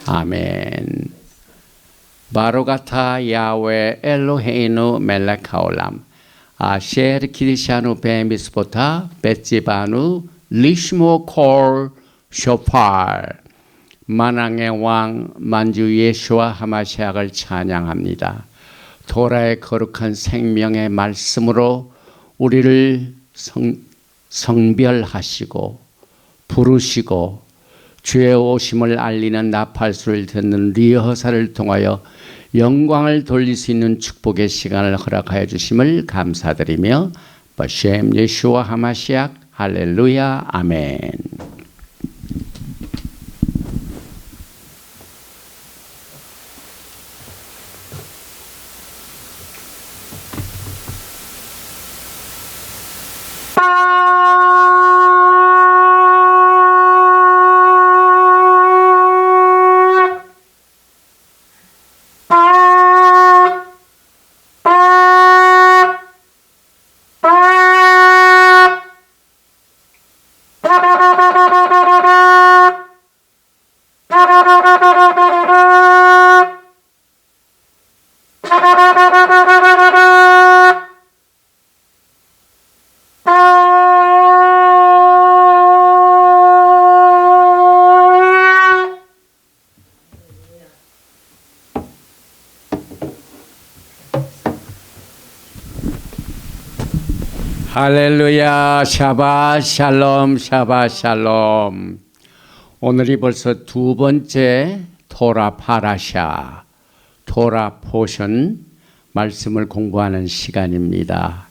아멘. 바로가타 야외 엘로헤이누 멜렉하올람 아셰르 키리샤누 베미스포타 베지바누 리시모 콜 쇼팔. 만왕의 왕 만주 예수와 하마시약을 찬양합니다. 도라의 거룩한 생명의 말씀으로 우리를 성별하시고 부르시고 주의 오심을 알리는 나팔소리를 듣는 리허설을 통하여 영광을 돌릴 수 있는 축복의 시간을 허락하여 주심을 감사드리며 바셈 예수와 하마시약 할렐루야 아멘. 할렐루야 샤바 샬롬 샤바 샬롬. 오늘이 벌써 두 번째 토라 파라샤 토라 포션 말씀을 공부하는 시간입니다.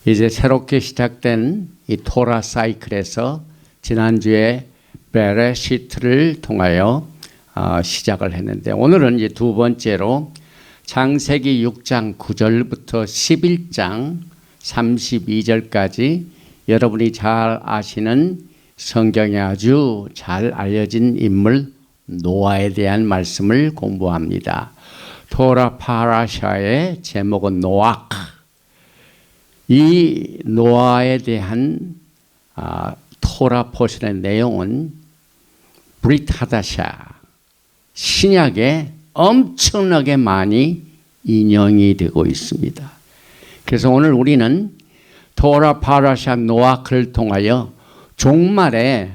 이제 새롭게 시작된 이 토라 사이클에서 지난주에 베레시트를 통하여 시작을 했는데 오늘은 이제 두 번째로 창세기 6장 9절부터 11장 32절까지 여러분이 잘 아시는 성경에 아주 잘 알려진 인물 노아에 대한 말씀을 공부합니다. 토라 파라샤의 제목은 노악. 이 노아에 대한 토라 포션의 내용은 브릿하다샤 신약에 엄청나게 많이 인용이 되고 있습니다. 그래서 오늘 우리는 토라 파라샤 노아크를 통하여 종말에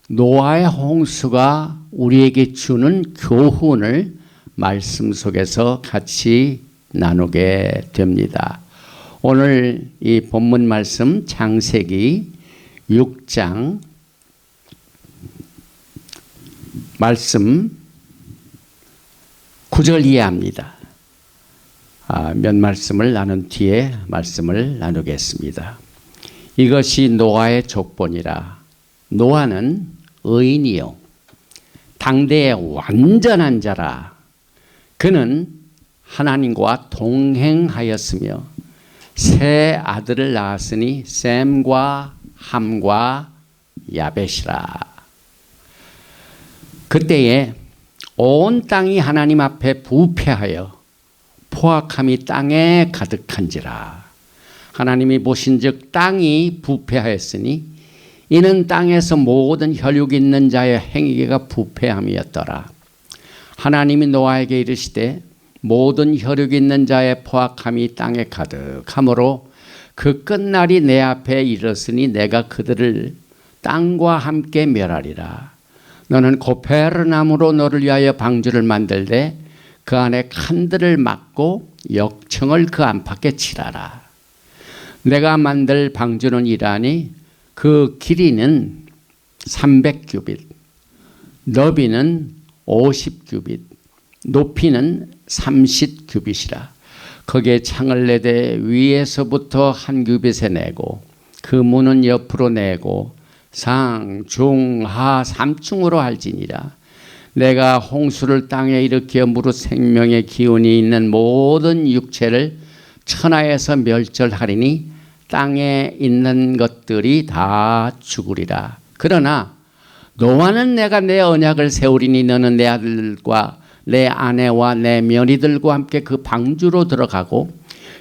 노아의 홍수가 우리에게 주는 교훈을 말씀 속에서 같이 나누게 됩니다. 오늘 이 본문 말씀 창세기 6장 말씀 9절 이해합니다. 몇 말씀을 나눈 뒤에 말씀을 나누겠습니다. 이것이 노아의 족본이라. 노아는 의인이요 당대의 완전한 자라. 그는 하나님과 동행하였으며 세 아들을 낳았으니 셈과 함과 야벳이라. 그때에 온 땅이 하나님 앞에 부패하여 포악함이 땅에 가득한지라. 하나님이 보신즉 땅이 부패하였으니 이는 땅에서 모든 혈육 있는 자의 행위가 부패함이었더라. 하나님이 노아에게 이르시되 모든 혈육 있는 자의 포악함이 땅에 가득하므로 그 끝날이 내 앞에 이르렀으니 내가 그들을 땅과 함께 멸하리라. 너는 고페르나무로 너를 위하여 방주를 만들되 그 안에 칸들을 막고 역청을 그 안팎에 칠하라. 내가 만들 방주는 이러하니 그 길이는 300규빗, 너비는 50규빗, 높이는 30규빗이라. 거기에 창을 내되 위에서부터 한 규빗에 내고 그 문은 옆으로 내고 상, 중, 하 3층으로 할지니라. 내가 홍수를 땅에 일으켜 무릇 생명의 기운이 있는 모든 육체를 천하에서 멸절하리니 땅에 있는 것들이 다 죽으리라. 그러나 노아는 내가 내 언약을 세우리니 너는 내 아들과 내 아내와 내 며느리들과 함께 그 방주로 들어가고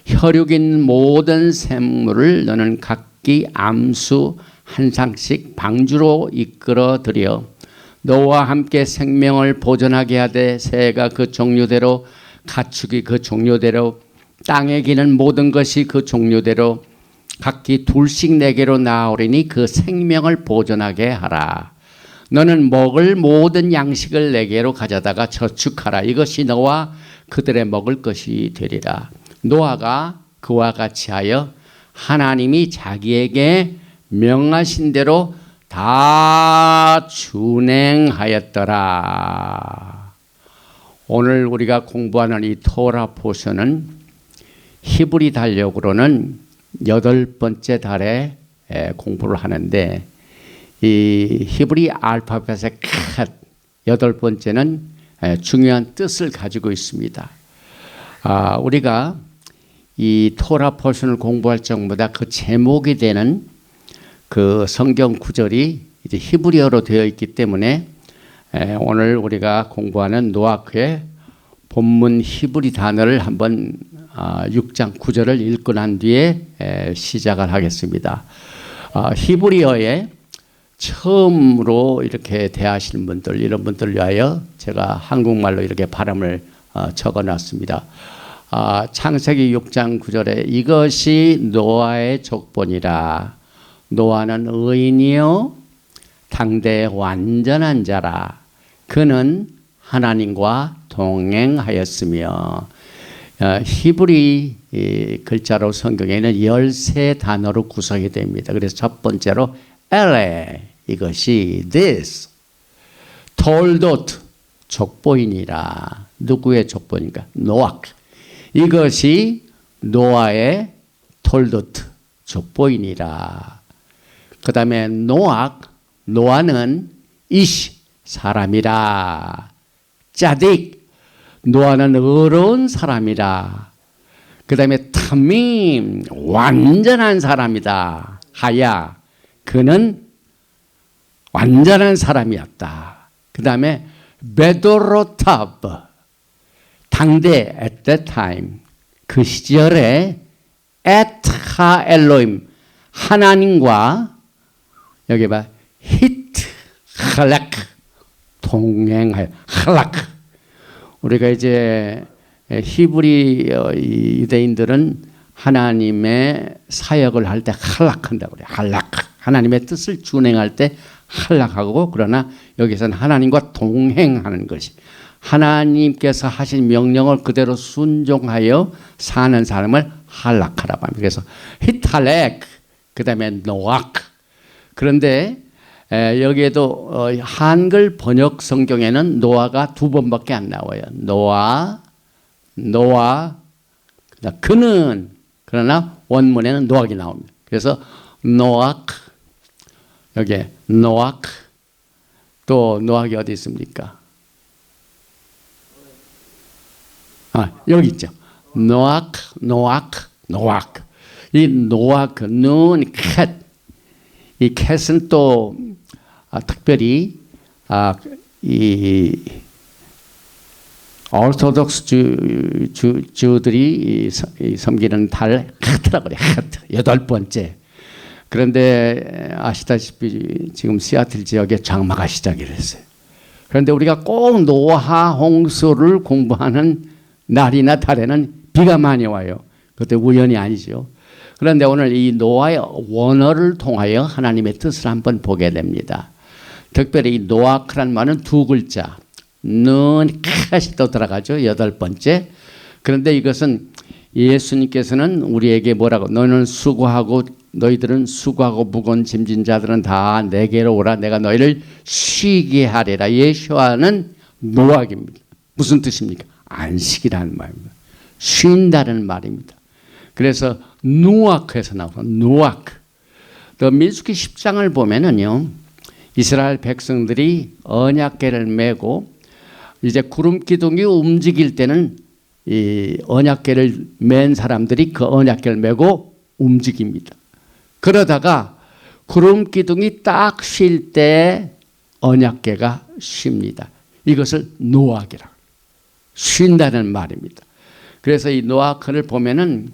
혈육 있는 모든 생물을 너는 각기 암수 한 상씩 방주로 이끌어 들여 너와 함께 생명을 보존하게 하되 새가 그 종류대로 가축이 그 종류대로 땅에 기는 모든 것이 그 종류대로 각기 둘씩 내게로 나오리니 그 생명을 보존하게 하라. 너는 먹을 모든 양식을 내게로 가져다가 저축하라. 이것이 너와 그들의 먹을 것이 되리라. 노아가 그와 같이 하여 하나님이 자기에게 명하신 대로 다 준행하였더라. 오늘 우리가 공부하는 이 토라 포션은 히브리 달력으로는 8번째 달에 공부를 하는데 이 히브리 알파벳의 컷 8번째는 중요한 뜻을 가지고 있습니다. 우리가 이 토라 포션을 공부할 적마다 그 제목이 되는 그 성경 구절이 이제 히브리어로 되어 있기 때문에 오늘 우리가 공부하는 노아크의 본문 히브리 단어를 한번 6장 9절을 읽고 난 뒤에 시작을 하겠습니다. 히브리어에 처음으로 이렇게 대하시는 분들, 이런 분들을 위하여 제가 한국말로 이렇게 발음을 적어놨습니다. 창세기 6장 9절에 이것이 노아의 족본이라. 노아는 의인이요 당대 완전한 자라. 그는 하나님과 동행하였으며. 히브리 글자로 성경에는 13단어로 구성이 됩니다. 그래서 첫 번째로 엘레, 이것이 this. 톨돗, 족보이니라. 누구의 족보니까? 노아. 이것이 노아의 톨돗, 족보이니라. 그 다음에 노아는 이시, 사람이라. 짜딕, 노아는 의로운 사람이라. 그 다음에 타밈, 완전한 사람이다. 하야, 그는 완전한 사람이었다. 그 다음에 베도로탑, 당대 at that time, 그 시절에 에트하 엘로임, 하나님과 여기 봐, 히트 할락, 동행하여 할락. 우리가 이제 히브리 유대인들은 하나님의 사역을 할 때 할락한다고 그래요. 할락. 하나님의 뜻을 준행할 때 할락하고, 그러나 여기서는 하나님과 동행하는 것이, 하나님께서 하신 명령을 그대로 순종하여 사는 사람을 할락하라고 합니다. 그래서 히탈렉, 그 다음에 노악. 그런데 여기에도 한글 번역 성경에는 노아가 2번밖에 안 나와요. 노아, 그는, 그러나 원문에는 노악이 나옵니다. 그래서 노악, 여기 노악, 또 노악이 어디 있습니까? 여기 있죠. 노악. 이 노악, 눈, 캣. 이 캣은 또 특별히 이 오르토독스 주들이 섬기는 달 하트라고 그래요. 하트. 8번째. 그런데 아시다시피 지금 시애틀 지역에 장마가 시작이 됐어요. 그런데 우리가 꼭 노아 홍수를 공부하는 날이나 달에는 비가 많이 와요. 그것도 우연이 아니죠. 그런데 오늘 이 노아의 원어를 통하여 하나님의 뜻을 한번 보게 됩니다. 특별히 이 노아크란 말은 2글자, 는 캣이 또 들어가죠. 8번째. 그런데 이것은 예수님께서는 우리에게 뭐라고, 너희들은 수고하고 무거운 짐진 자들은 다 내게로 오라. 내가 너희를 쉬게 하리라. 예수와는 노악입니다. 무슨 뜻입니까? 안식이라는 말입니다. 쉰다는 말입니다. 그래서 누아크에서 나오고, 누아크. 또 민수기 10장을 보면은요, 이스라엘 백성들이 언약궤를 메고 이제 구름 기둥이 움직일 때는 이 언약궤를 맨 사람들이 그 언약궤를 메고 움직입니다. 그러다가 구름 기둥이 딱 쉴 때 언약궤가 쉽니다. 이것을 노악이라고, 쉰다는 말입니다. 그래서 이 노아크를 보면은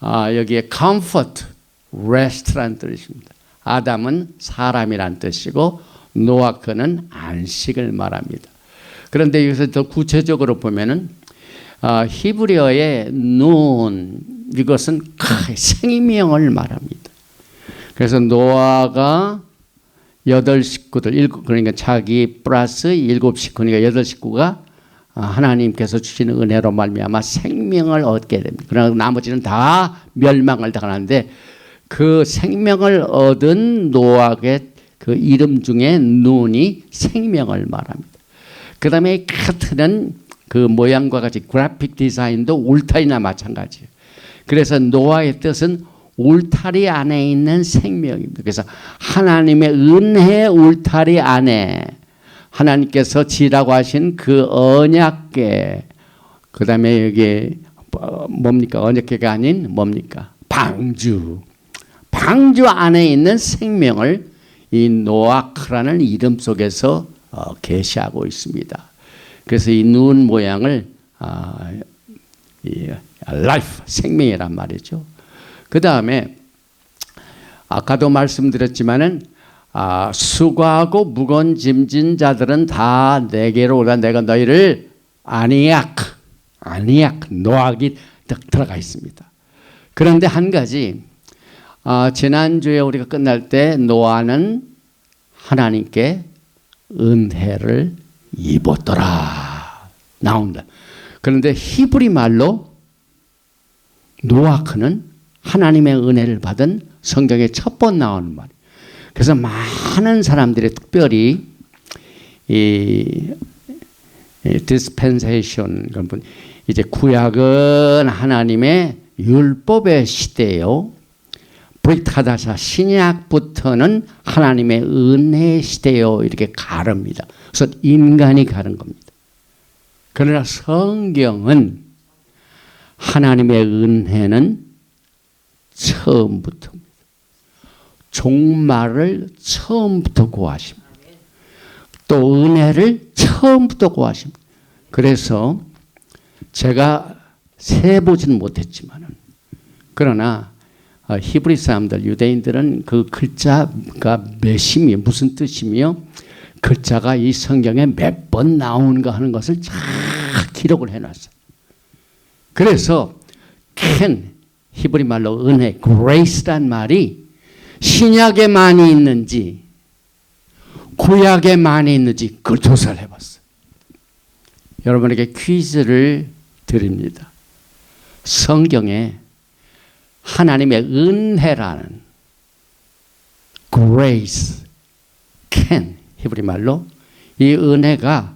여기에 comfort, rest라는 뜻입니다. 아담은 사람이란 뜻이고 노아크는 안식을 말합니다. 그런데 여기서 더 구체적으로 보면은 히브리어의 눈, 이것은 생명을 말합니다. 그래서 노아가 8식구들, 그러니까 자기 플러스 7식구니까 8식구가 하나님께서 주시는 은혜로 말미암아 생명을 얻게 됩니다. 그러나 나머지는 다 멸망을 당하는데 그 생명을 얻은 노아의 그 이름 중에 눈이 생명을 말합니다. 그 다음에 카트는 그 모양과 같이 그래픽 디자인도 울타리나 마찬가지예요. 그래서 노아의 뜻은 울타리 안에 있는 생명입니다. 그래서 하나님의 은혜 울타리 안에 하나님께서 지라고 하신 그 언약궤, 그 다음에 여기 뭡니까? 언약궤가 아닌 뭡니까? 방주 안에 있는 생명을 이 노아크라는 이름 속에서 계시하고 있습니다. 그래서 이 눈 모양을 life, 생명이란 말이죠. 그 다음에 아까도 말씀드렸지만은 수고하고 무거운 짐진 자들은 다 내게로 오라. 내가 너희를 아니약 노악이 들어가 있습니다. 그런데 한 가지 지난주에 우리가 끝날 때 노아는 하나님께 은혜를 입었더라 나온다. 그런데 히브리 말로 노아크는 하나님의 은혜를 받은 성경에 첫 번 나오는 말이에요. 그래서 많은 사람들이 특별히 이 디스펜세이션, 이제 구약은 하나님의 율법의 시대예요. 브리트하다샤 신약부터는 하나님의 은혜의 시대요. 이렇게 가릅니다. 그래서 인간이 가른 겁니다. 그러나 성경은 하나님의 은혜는 처음부터입니다. 종말을 처음부터 구하십니다. 또 은혜를 처음부터 구하십니다. 그래서 제가 세보지는 못했지만은 그러나 히브리 사람들, 유대인들은 그 글자가 몇이며 무슨 뜻이며 글자가 이 성경에 몇 번 나오는가 하는 것을 잘 기록을 해놨어요. 그래서 히브리 말로 은혜, grace란 말이 신약에 많이 있는지 구약에 많이 있는지 그걸 조사를 해봤어요. 여러분에게 퀴즈를 드립니다. 성경에 하나님의 은혜라는 grace, 히브리 말로 이 은혜가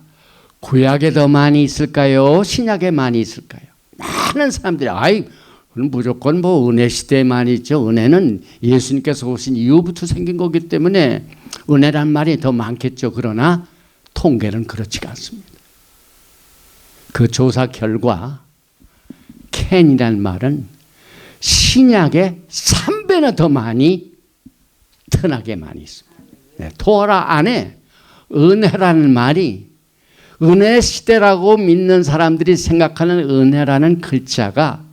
구약에 더 많이 있을까요? 신약에 많이 있을까요? 많은 사람들이 무조건 은혜 시대에 많이 있죠. 은혜는 예수님께서 오신 이후부터 생긴 거기 때문에 은혜란 말이 더 많겠죠. 그러나 통계는 그렇지가 않습니다. 그 조사 결과 캔이란 말은 신약에 3배나 더 많이 흔하게 많이 있습니다. 토라 안에 은혜라는 말이 은혜 시대라고 믿는 사람들이 생각하는 은혜라는 글자가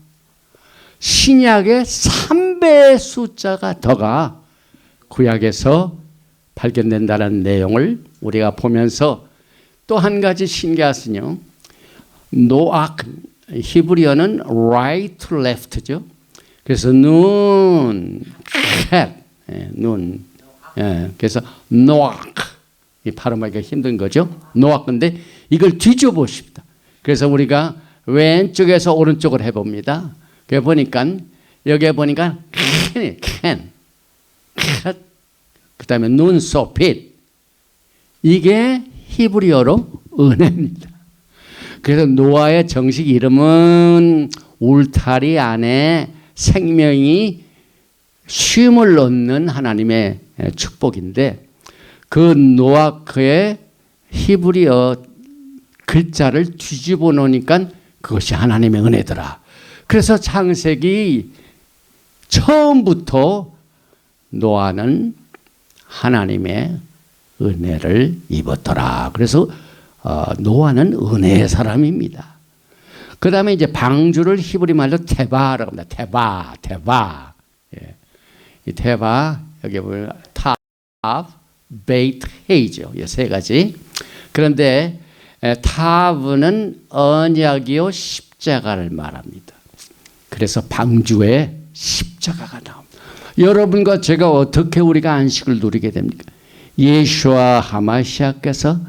신약의 3배의 숫자가 더가 구약에서 발견된다는 내용을 우리가 보면서 또 한 가지 신기하시요. 노악, 히브리어는 right to left죠. 그래서 눈, 눈. 그래서 노악. 이 발음하기가 힘든 거죠. 노악. 근데 이걸 뒤져 보십니다. 그래서 우리가 왼쪽에서 오른쪽으로 해봅니다. 여기에 보니까 그 다음에 눈, 소핏. 이게 히브리어로 은혜입니다. 그래서 노아의 정식 이름은 울타리 안에 생명이 쉼을 얻는 하나님의 축복인데 그 노아크의 히브리어 글자를 뒤집어 놓으니까 그것이 하나님의 은혜더라. 그래서 창세기 처음부터 노아는 하나님의 은혜를 입었더라. 그래서 노아는 은혜의 사람입니다. 그 다음에 이제 방주를 히브리 말로 테바라고 합니다. 테바. 예. 이 테바, 여기 보면 탑, 베이트, 헤이죠. 이 세 가지. 그런데 타브는 언약이요 십자가를 말합니다. 그래서 방주에 십자가가 나옵니다. 여러분과 제가 어떻게 우리가 안식을 누리게 됩니까? 예수와 하마시아께서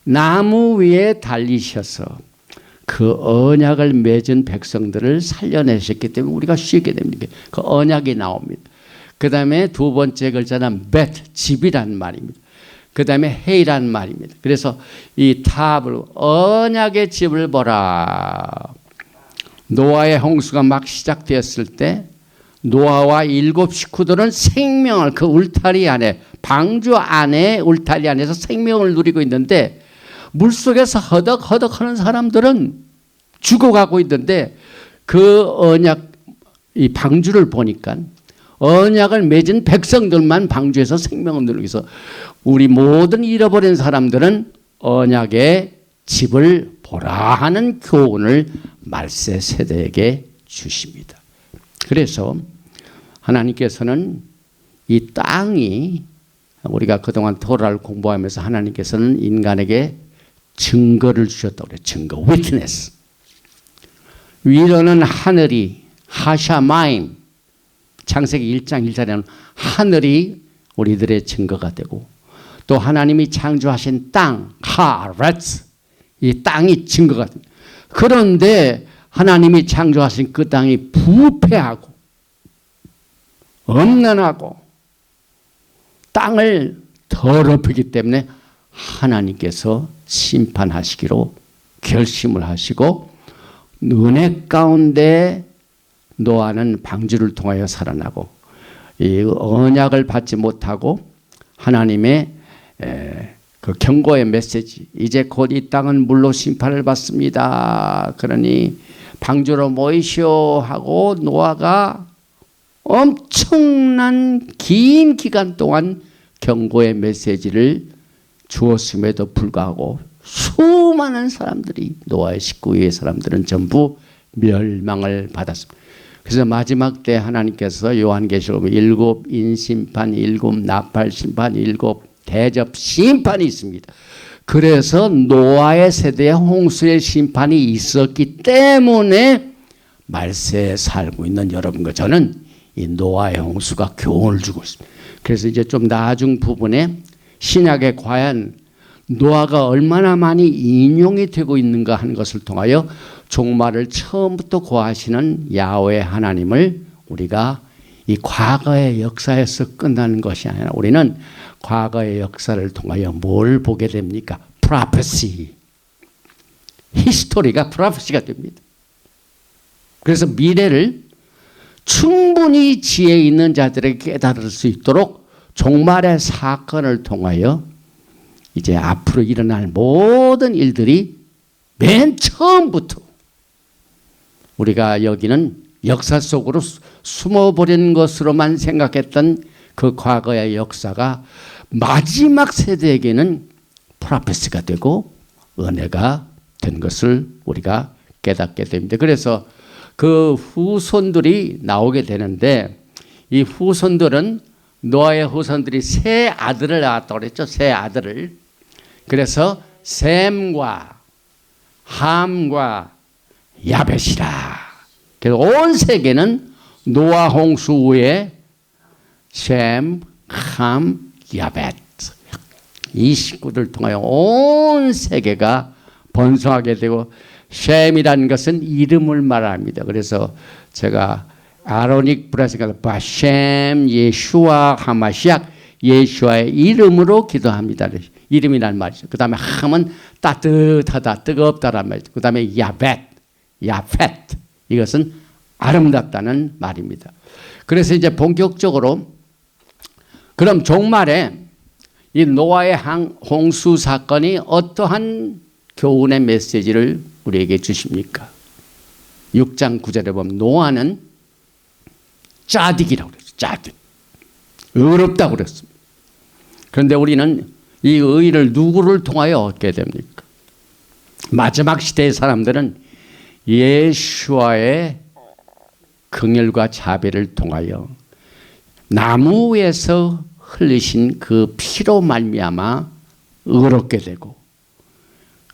나무 위에 달리셔서 그 언약을 맺은 백성들을 살려내셨기 때문에 우리가 쉬게 됩니다. 그 언약이 나옵니다. 그 다음에 두 번째 글자는 벳, 집이란 말입니다. 그 다음에 헤이란 말입니다. 그래서 이 탑을, 언약의 집을 보라. 노아의 홍수가 막 시작되었을 때 노아와 7 식구들은 생명을 그 울타리 안에, 방주 안에, 울타리 안에서 생명을 누리고 있는데 물속에서 허덕허덕 하는 사람들은 죽어가고 있는데 그 언약, 이 방주를 보니까 언약을 맺은 백성들만 방주에서 생명을 누리고 있어. 우리 모든 잃어버린 사람들은 언약의 집을 보라 하는 교훈을 말세 세대에게 주십니다. 그래서 하나님께서는 이 땅이, 우리가 그동안 토라를 공부하면서 하나님께서는 인간에게 증거를 주셨다고 그래요. 증거, witness. 위로는 하늘이, 하샤마임, 창세기 1장 1절에는 하늘이 우리들의 증거가 되고, 또 하나님이 창조하신 땅, 하렛, 이 땅이 증거가 됩니다. 그런데 하나님이 창조하신 그 땅이 부패하고 엄난하고 땅을 더럽히기 때문에 하나님께서 심판하시기로 결심을 하시고 은혜 가운데 노아는 방주를 통하여 살아나고 이 언약을 받지 못하고 하나님의 그 경고의 메시지, 이제 곧 이 땅은 물로 심판을 받습니다. 그러니 방주로 모이시오 하고 노아가 엄청난 긴 기간 동안 경고의 메시지를 주었음에도 불구하고 수많은 사람들이, 노아의 식구 위의 사람들은 전부 멸망을 받았습니다. 그래서 마지막 때 하나님께서 요한계시록 7 인심판, 7 나팔심판, 7 대접 심판이 있습니다. 그래서 노아의 세대에 홍수의 심판이 있었기 때문에 말세에 살고 있는 여러분과 저는 이 노아의 홍수가 교훈을 주고 있습니다. 그래서 이제 좀 나중 부분에 신약에 과연 노아가 얼마나 많이 인용이 되고 있는가 하는 것을 통하여 종말을 처음부터 고하시는 야훼 하나님을 우리가 이 과거의 역사에서 끝나는 것이 아니라 우리는 과거의 역사를 통하여 뭘 보게 됩니까? 프로페시. 히스토리가 프로페시가 됩니다. 그래서 미래를 충분히 지혜 있는 자들에게 깨달을 수 있도록 종말의 사건을 통하여 이제 앞으로 일어날 모든 일들이 맨 처음부터 우리가 여기는 역사 속으로 숨어버린 것으로만 생각했던 그 과거의 역사가 마지막 세대에게는 프로페시가 되고 은혜가 된 것을 우리가 깨닫게 됩니다. 그래서 그 후손들이 나오게 되는데 이 후손들은 노아의 후손들이 세 아들을 낳았다고 그랬죠. 세 아들을. 그래서 셈과 함과 야벳이라. 그래서 온 세계는 노아 홍수 후에 셈, 함, 야벳 이 식구들 통하여 온 세계가 번성하게 되고 셈이라는 것은 이름을 말합니다. 그래서 제가 아로닉 브레스가 바셈 예슈아 하마시악 예슈아의 이름으로 기도합니다. 이름이란 말이죠. 그 다음에 함은 따뜻하다, 뜨겁다란 말이죠. 그 다음에 야벳, 야펫 이것은 아름답다는 말입니다. 그래서 이제 본격적으로 그럼 종말에 이 노아의 홍수 사건이 어떠한 교훈의 메시지를 우리에게 주십니까? 6장 9절에 보면 노아는 짜딕이라고 그랬어요. 짜딕. 의롭다고 그랬습니다. 그런데 우리는 이 의를 누구를 통하여 얻게 됩니까? 마지막 시대의 사람들은 예수와의 긍휼과 자비를 통하여 나무 위에서 흘리신 그 피로 말미암아 의롭게 되고,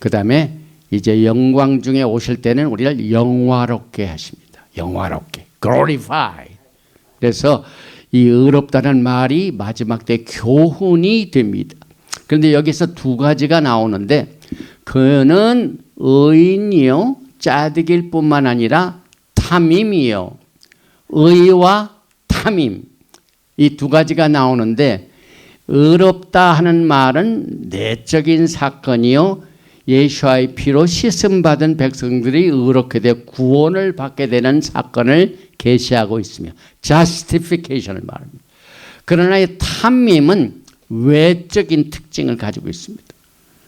그 다음에 이제 영광 중에 오실 때는 우리를 영화롭게 하십니다. 영화롭게, glorify. 그래서 이 의롭다는 말이 마지막 때 교훈이 됩니다. 그런데 여기서 두 가지가 나오는데, 그는 의인이요 짜득일 뿐만 아니라 탐임이요. 의와 탐임, 이 두 가지가 나오는데, 의롭다 하는 말은 내적인 사건이요, 예수와의 피로 씻음받은 백성들이 의롭게 되어 구원을 받게 되는 사건을 계시하고 있으며 justification을 말합니다. 그러나 이 탐임은 외적인 특징을 가지고 있습니다.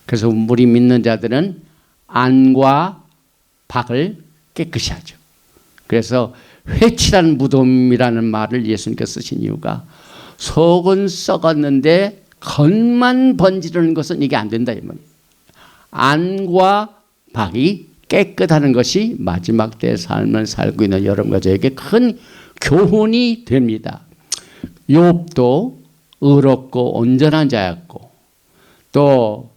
그래서 우리 믿는 자들은 안과 밖을 깨끗이 하죠. 그래서 회칠한 무덤이라는 말을 예수님께서 쓰신 이유가, 속은 썩었는데 겉만 번지르는 것은 이게 안 된다 이 말이에요. 안과 밖이 깨끗하는 것이 마지막 때의 삶을 살고 있는 여러분과 저에게 큰 교훈이 됩니다. 욥도 의롭고 온전한 자였고, 또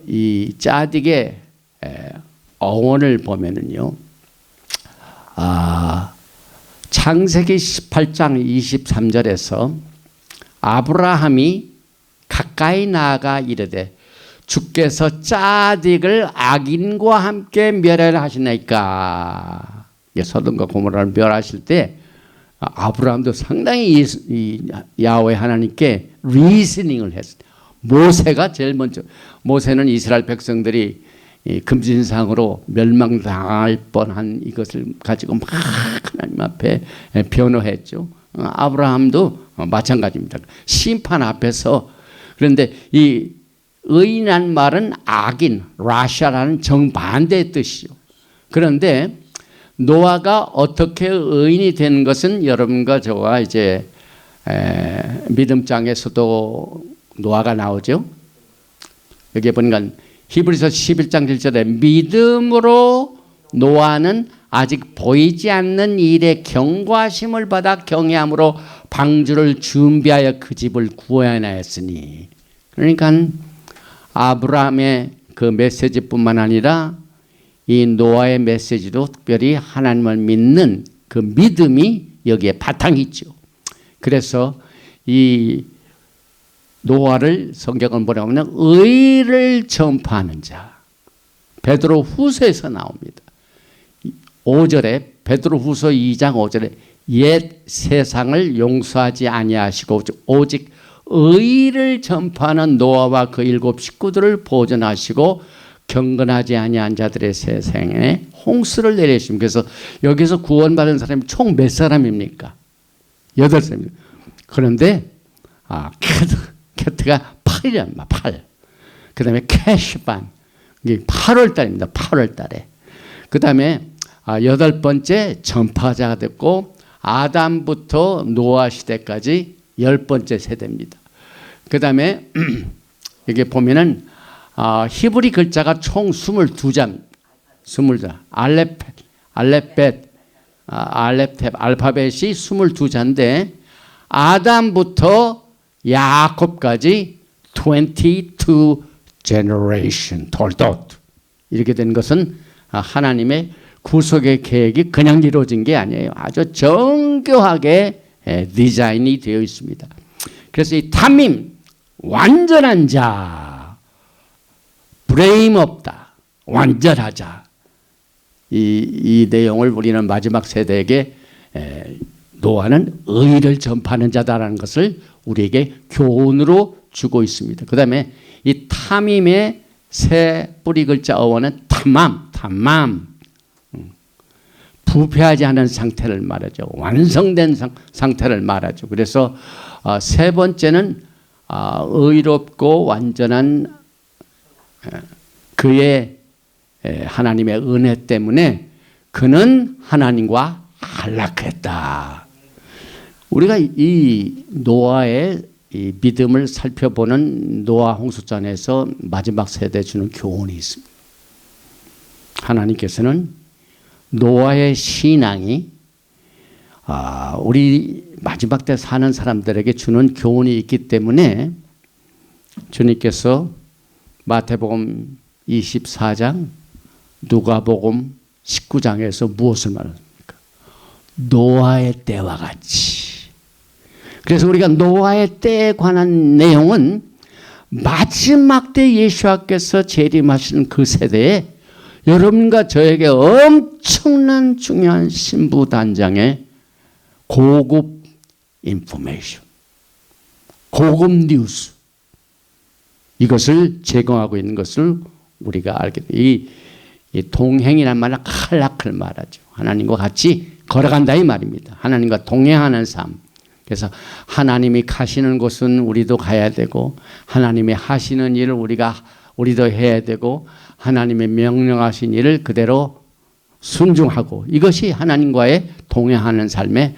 이 짜딕의 어원을 보면은요, 창세기 18장 23절에서 아브라함이 가까이 나아가 이르되 주께서 짜딕을 악인과 함께 멸하시나이까. 소돔과 고모라를 멸하실 때 아브라함도 상당히 이 야훼 하나님께 리스닝을 했어요. 모세가 제일 먼저, 모세는 이스라엘 백성들이 이 금진상으로 멸망당할 뻔한 이것을 가지고 막 하나님 앞에 변호했죠. 아브라함도 마찬가지입니다. 심판 앞에서. 그런데 이 의인한 말은 악인, 라샤라는 정반대의 뜻이죠. 그런데 노아가 어떻게 의인이 된 것은 여러분과 저와 이제 믿음장에서도 노아가 나오죠. 여기 보니까 히브리서 11장 7절에 믿음으로 노아는 아직 보이지 않는 일에 경과심을 받아 경외함으로 방주를 준비하여 그 집을 구해내었으니. 그러니까 아브라함의 그 메시지뿐만 아니라 이 노아의 메시지도 특별히 하나님을 믿는 그 믿음이 여기에 바탕이 있죠. 그래서 이 노아를 성경은 뭐라고 하면 의를 전파하는 자. 베드로 후서에서 나옵니다. 5절에 베드로 후서 2장 5절에 옛 세상을 용서하지 아니하시고 오직 의를 전파하는 노아와 그 7 식구들을 보존하시고 경건하지 아니한 자들의 세상에 홍수를 내리십니다. 그래서 여기서 구원받은 사람이 총 몇 사람입니까? 8사람입니다. 그런데 캐트가 8이랍니다. 8. 그 다음에 캐시반, 이게 8월 달입니다. 8월 달에. 그 다음에 8번째 전파자가 됐고, 아담부터 노아 시대까지 10번째 세대입니다. 그 다음에 여기 보면은 히브리 글자가 총 22자, 20자, 알파벳이 22자인데, 아담부터 야곱까지 22 generation, 돌독. 이렇게 된 것은 하나님의 구속의 계획이 그냥 이루어진 게 아니에요. 아주 정교하게 디자인이 되어 있습니다. 그래서 이 탐임, 완전한 자, 브레임 없다, 완전하자. 이 내용을 우리는 마지막 세대에게 노아는 의를 전파하는 자다라는 것을 우리에게 교훈으로 주고 있습니다. 그 다음에 이 탐임의 세 뿌리 글자 어원은 탐맘. 부패하지 않은 상태를 말하죠. 완성된 상태를 말하죠. 그래서 세 번째는 의롭고 완전한 그의 하나님의 은혜 때문에 그는 하나님과 안락했다. 우리가 이 노아의 이 믿음을 살펴보는 노아 홍수전에서 마지막 세대에 주는 교훈이 있습니다. 하나님께서는 노아의 신앙이 우리 마지막 때 사는 사람들에게 주는 교훈이 있기 때문에 주님께서 마태복음 24장, 누가복음 19장에서 무엇을 말합니까? 노아의 때와 같이. 그래서 우리가 노아의 때에 관한 내용은 마지막 때 예수께서 재림하시는 그 세대에 여러분과 저에게 엄청난 중요한 신부단장의 고급 인포메이션, 고급 뉴스, 이것을 제공하고 있는 것을 우리가 알게 돼요. 이 동행이란 말은 칼락을 말하죠. 하나님과 같이 걸어간다 이 말입니다. 하나님과 동행하는 삶. 그래서 하나님이 가시는 곳은 우리도 가야 되고, 하나님이 하시는 일을 우리도 해야 되고, 하나님의 명령하신 일을 그대로 순종하고, 이것이 하나님과의 동행하는 삶의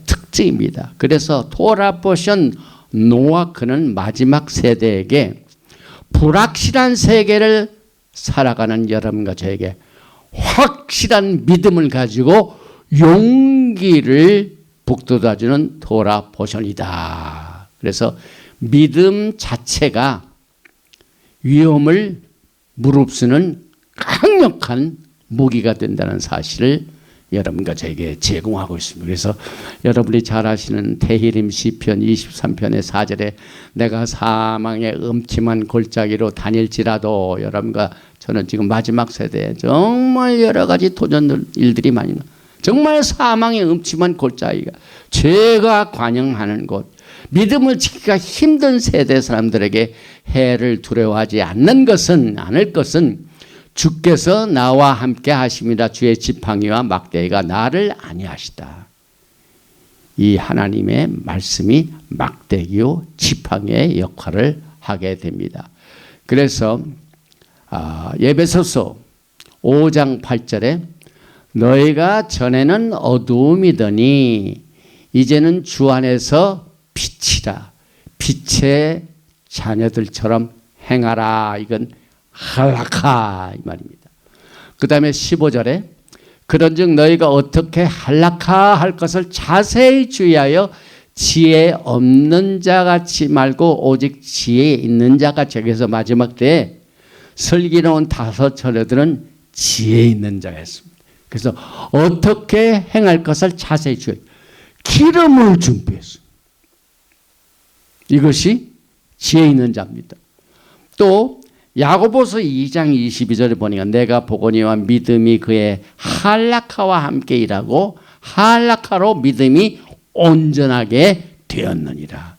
특징입니다. 그래서 토라 포션 노아크는 마지막 세대에게 불확실한 세계를 살아가는 여러분과 저에게 확실한 믿음을 가지고 용기를 북돋아주는 토라 포션이다. 그래서 믿음 자체가 위험을 무릅쓰는 강력한 무기가 된다는 사실을 여러분과 저에게 제공하고 있습니다. 그래서 여러분이 잘 아시는 테히림 시편 23편의 4절에 내가 사망의 음침한 골짜기로 다닐지라도, 여러분과 저는 지금 마지막 세대에 정말 여러 가지 도전 일들이 많이 나. 정말 사망의 음침한 골짜기가, 죄가 관영하는 곳, 믿음을 지키기가 힘든 세대 사람들에게 해를 두려워하지 않을 것은 주께서 나와 함께 하심이라. 주의 지팡이와 막대기가 나를 안위하시다. 이 하나님의 말씀이 막대기요 지팡이의 역할을 하게 됩니다. 그래서 에베소서 5장 8절에 너희가 전에는 어두움이더니 이제는 주 안에서 빛이라. 빛의 자녀들처럼 행하라. 이건 할라카 이 말입니다. 그 다음에 15절에 그런즉 너희가 어떻게 할라카 할 것을 자세히 주의하여 지혜 없는 자같이 말고 오직 지혜 있는 자같이. 그래서 마지막 때에 슬기로운 5 처녀들은 지혜 있는 자였습니다. 그래서 어떻게 행할 것을 자세히 주의해요. 기름을 준비했습니다. 이것이 지혜 있는 자입니다. 또 야고보서 2장 22절에 보니까 내가 보거니와 믿음이 그의 할라카와 함께 일하고 할라카로 믿음이 온전하게 되었느니라.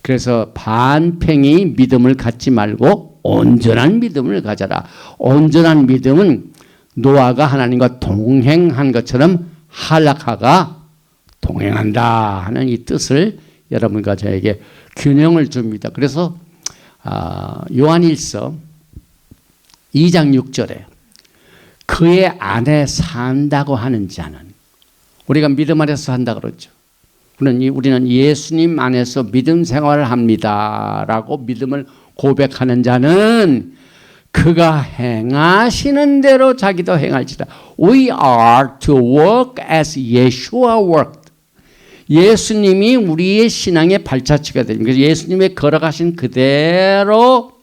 그래서 반팽이 믿음을 갖지 말고 온전한 믿음을 가져라. 온전한 믿음은 노아가 하나님과 동행한 것처럼 할라카가 동행한다 하는 이 뜻을 여러분과 저에게 균형을 줍니다. 그래서 요한일서 2장 6절에 그의 안에 산다고 하는 자는, 우리가 믿음 안에서 산다 그러죠. 우리는 예수님 안에서 믿음 생활을 합니다 라고 믿음을 고백하는 자는 그가 행하시는 대로 자기도 행할지라. We are to walk as Yeshua worked. 예수님이 우리의 신앙의 발자취가 됩니다. 그래서 예수님의 걸어가신 그대로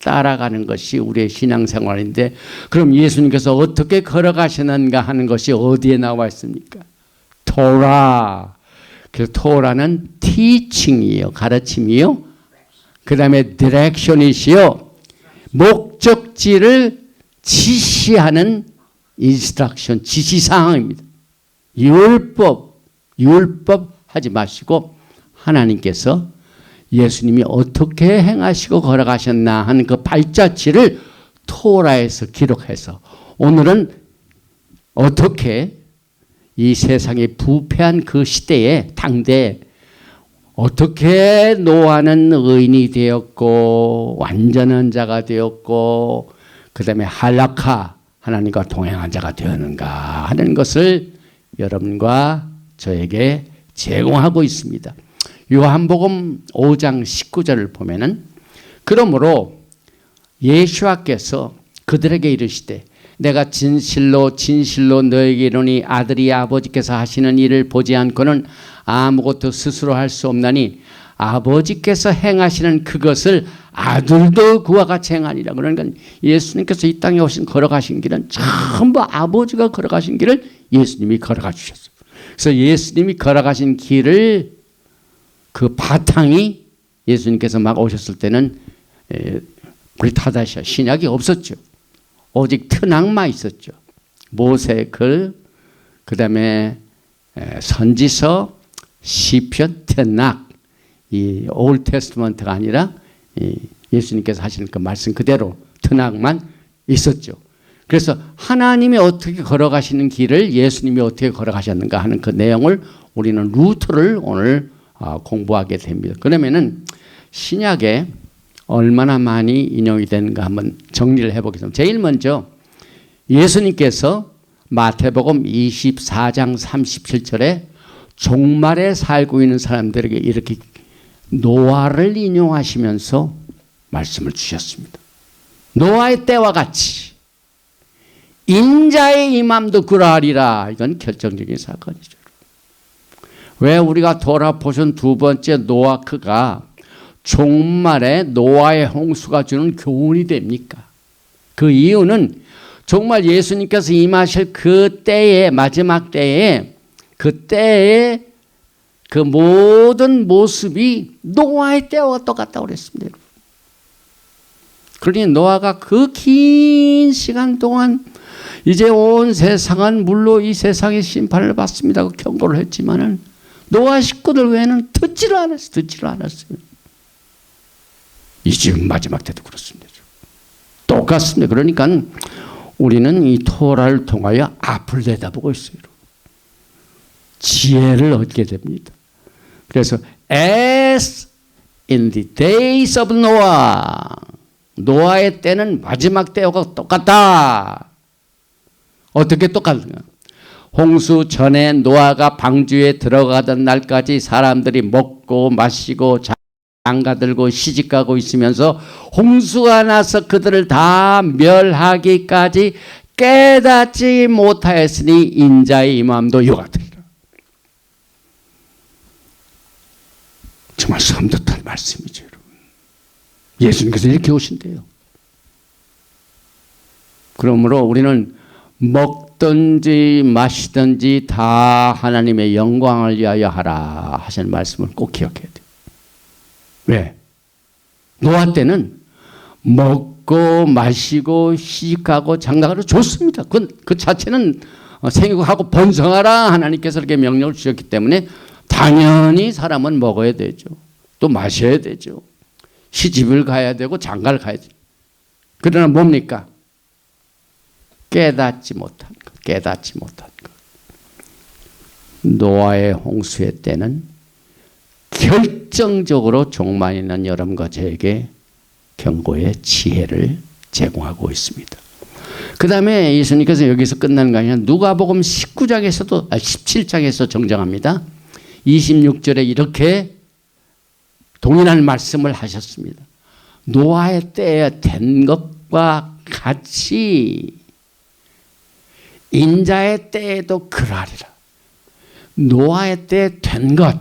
따라가는 것이 우리의 신앙생활인데, 그럼 예수님께서 어떻게 걸어가시는가 하는 것이 어디에 나와 있습니까? 토라. 그래서 토라는 teaching이요, 가르침이요. 그 다음에 direction이시요, 목적지를 지시하는 instruction, 지시사항입니다. 율법 하지 마시고 하나님께서 예수님이 어떻게 행하시고 걸어가셨나 하는 그 발자취를 토라에서 기록해서 오늘은 어떻게 이 세상에 부패한 그 시대에 당대에 어떻게 노아는 의인이 되었고 완전한 자가 되었고 그 다음에 할라카 하나님과 동행한 자가 되었는가 하는 것을 여러분과 저에게 제공하고 있습니다. 요한복음 5장 19절을 보면은 그러므로 예수와께서 그들에게 이르시되 내가 진실로 진실로 너에게 이르노니 아들이 아버지께서 하시는 일을 보지 않고는 아무것도 스스로 할 수 없나니 아버지께서 행하시는 그것을 아들도 그와 같이 행하리라. 그러니까 예수님께서 이 땅에 오신 걸어가신 길은 전부 아버지가 걸어가신 길을 예수님이 걸어가 주셨어요. 그래서 예수님이 걸어가신 길을 그 바탕이 예수님께서 막 오셨을 때는 브리타다시아 신약이 없었죠. 오직 트낙만 있었죠. 모세글, 그다음에 선지서, 시편, 트낙. 이 올 테스트먼트가 아니라 예수님께서 하시는 그 말씀 그대로 트낙만 있었죠. 그래서 하나님이 어떻게 걸어가시는 길을 예수님이 어떻게 걸어가셨는가 하는 그 내용을 우리는 루트를 오늘 공부하게 됩니다. 그러면은 신약에 얼마나 많이 인용이 되는가 한번 정리를 해보겠습니다. 제일 먼저 예수님께서 마태복음 24장 37절에 종말에 살고 있는 사람들에게 이렇게 노아를 인용하시면서 말씀을 주셨습니다. 노아의 때와 같이 인자의 임함도 그러하리라. 이건 결정적인 사건이죠. 왜 우리가 돌아보신 두 번째 노아크가 종말에 노아의 홍수가 주는 교훈이 됩니까? 그 이유는 정말 예수님께서 임하실 그 때에 마지막 때에 그 때에 그 모든 모습이 노아의 때와 똑같다고 그랬습니다. 그러니 노아가 그 긴 시간 동안 이제 온 세상은 물로 이 세상의 심판을 받습니다. 경고를 했지만은 노아 식구들 외에는 듣지를 않았어요. 이 지금 마지막 때도 그렇습니다. 똑같습니다. 그러니까 우리는 이 토라를 통하여 앞을 내다보고 있어요. 지혜를 얻게 됩니다. 그래서 as in the days of Noah, 노아의 때는 마지막 때와 똑같다. 어떻게 똑같은가? 홍수 전에 노아가 방주에 들어가던 날까지 사람들이 먹고 마시고 장가들고 시집가고 있으면서 홍수가 나서 그들을 다 멸하기까지 깨닫지 못하였으니 인자의 임함도 이와 같으리라. 정말 섬뜩한 말씀이죠, 여러분. 예수님께서 이렇게 오신대요. 그러므로 우리는 먹든지 마시든지 다 하나님의 영광을 위하여 하라 하시는 말씀을 꼭 기억해야 돼요. 왜? 노아 때는 먹고 마시고 시집가고 장가가도 좋습니다. 그 자체는 생육하고 번성하라 하나님께서 이렇게 명령을 주셨기 때문에 당연히 사람은 먹어야 되죠. 또 마셔야 되죠. 시집을 가야 되고 장가를 가야 돼요. 그러나 뭡니까? 깨닫지 못한 것. 노아의 홍수의 때는 결정적으로 종말 있는 여러분과 저에게 경고의 지혜를 제공하고 있습니다. 그 다음에 예수님께서 여기서 끝나는 거 아니라 누가복음 17장에서 정정합니다. 26절에 이렇게 동일한 말씀을 하셨습니다. 노아의 때에 된 것과 같이 인자의 때에도 그러하리라. 노아의 때에 된 것.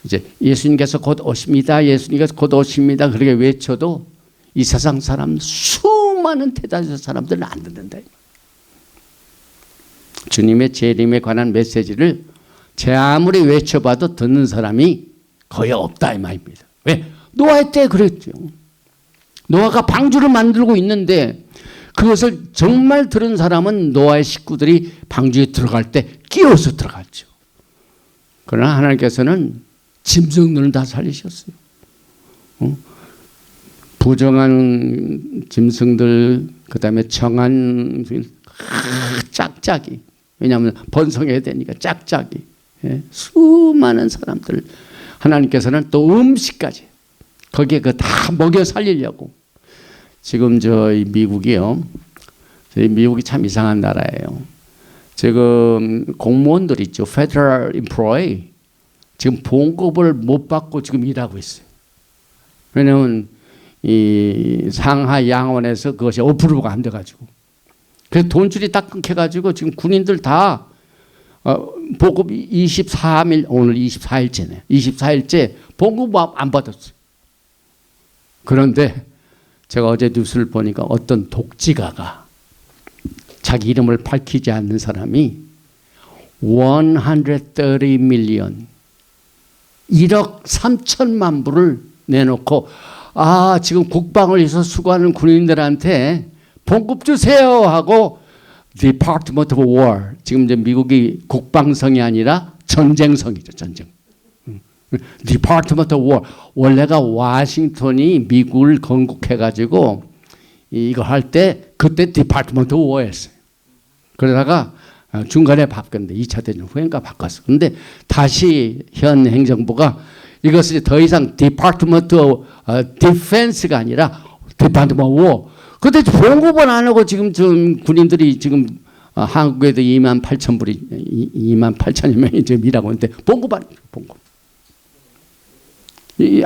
이제 예수님께서 곧 오십니다. 예수님께서 곧 오십니다. 그렇게 외쳐도 이 세상 사람 수많은 대다수 사람들은 안 듣는다. 주님의 재림에 관한 메시지를 제 아무리 외쳐봐도 듣는 사람이 거의 없다 이 말입니다. 왜? 노아의 때 그랬죠. 노아가 방주를 만들고 있는데 그것을 정말 들은 사람은 노아의 식구들이 방주에 들어갈 때 끼어서 들어갔죠. 그러나 하나님께서는 짐승들은 다 살리셨어요. 부정한 짐승들, 그 다음에 정한 짝짝이. 왜냐하면 번성해야 되니까 짝짝이. 예? 수많은 사람들. 하나님께서는 또 음식까지. 거기에 그 다 먹여 살리려고. 지금 저희 미국이요. 저희 미국이 참 이상한 나라예요. 지금 공무원들 있죠. Federal Employee. 지금 봉급을 못 받고 지금 일하고 있어요. 왜냐하면 이 상하 양원에서 그것이 어프로브가 안 돼가지고 그래서 돈줄이 딱 끊겨가지고 지금 군인들 다 보급 24일 오늘 24일째네. 24일째 보급 안 받았어요. 그런데 제가 어제 뉴스를 보니까 어떤 독지가가 자기 이름을 밝히지 않는 사람이 130 밀리언 1억 3천만 불을 내놓고 지금 국방을 위해서 수고하는 군인들한테 봉급 주세요 하고 Department of War 지금 이제 미국이 국방성이 아니라 전쟁성이죠. 전쟁. Department of War 원래가 워싱턴이 미국을 건국해가지고 이거 할 때 그때 Department of War였어요. 그러다가 중간에 바뀌었는데 2차 대전 후인가 바꿨어. 그런데 다시 현 행정부가 이것을 더 이상 Department of Defense가 아니라 Department of War. 근데 봉급은 안 하고 지금 군인들이 지금 한국에도 28,000여 명이 지금 일하고 있는데 봉급 안 해요. 봉급.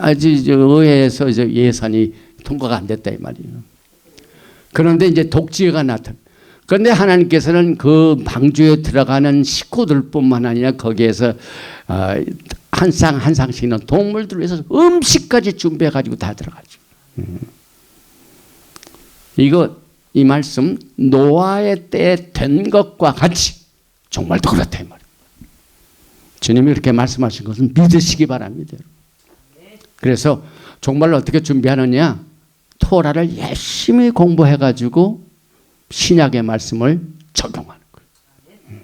아직 의회에서 이제 예산이 통과가 안 됐다 이 말이에요. 그런데 이제 독지가 나타나. 그런데 하나님께서는 그 방주에 들어가는 식구들뿐만 아니라 거기에서 한 쌍 한 쌍씩 있는 동물들을 위해서 음식까지 준비해 가지고 다 들어가죠. 이 말씀 노아의 때에 된 것과 같이 정말도 그렇다 이 말이에요. 주님이 그렇게 말씀하신 것은 믿으시기 바랍니다. 그래서 정말 어떻게 준비하느냐? 토라를 열심히 공부해 가지고 신약의 말씀을 적용하는 거예요.